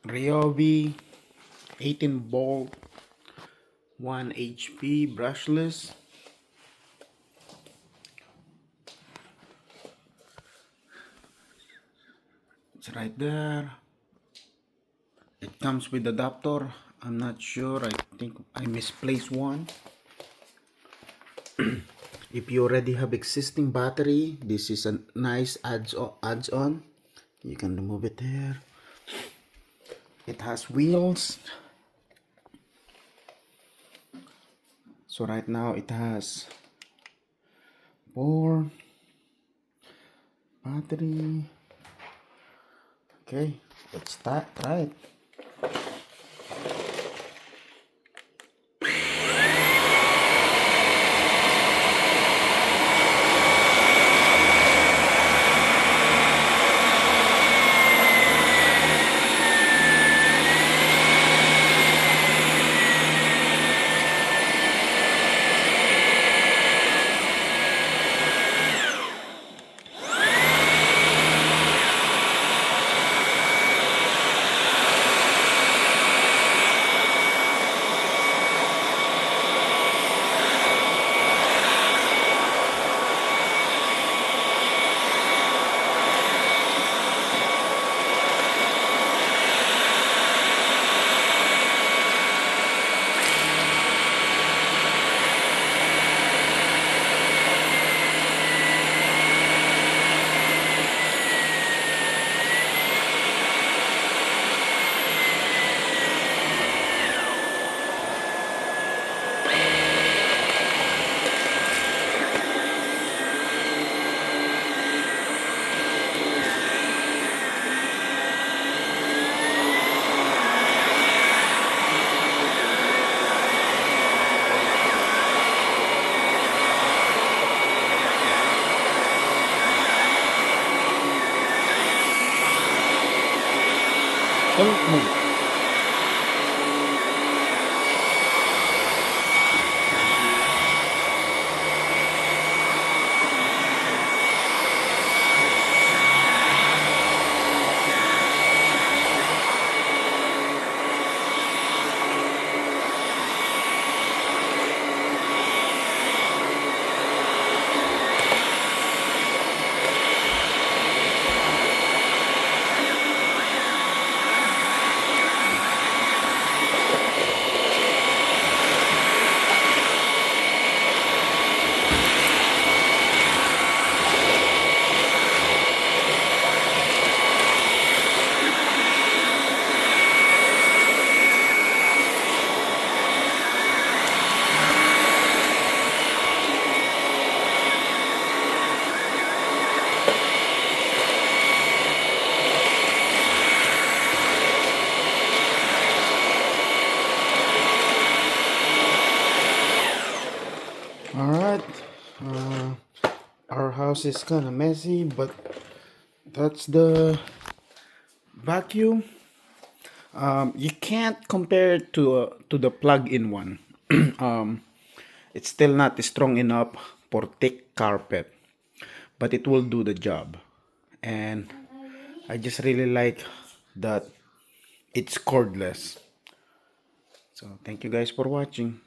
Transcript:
Ryobi 18 volt 1 HP brushless. It's right there. It comes with adapter. I'm not sure. I think I misplaced one. If you already have existing battery, this is a nice adds-on. You can remove it here. It has wheels. So right now it has 4 battery. Okay, let's try it. Don't move. Alright, uh, our house is kind of messy, but that's the vacuum. You can't compare it to the plug-in one. um, it's still not strong enough for thick carpet, but it will do the job. And I just really like that it's cordless. So thank you guys for watching.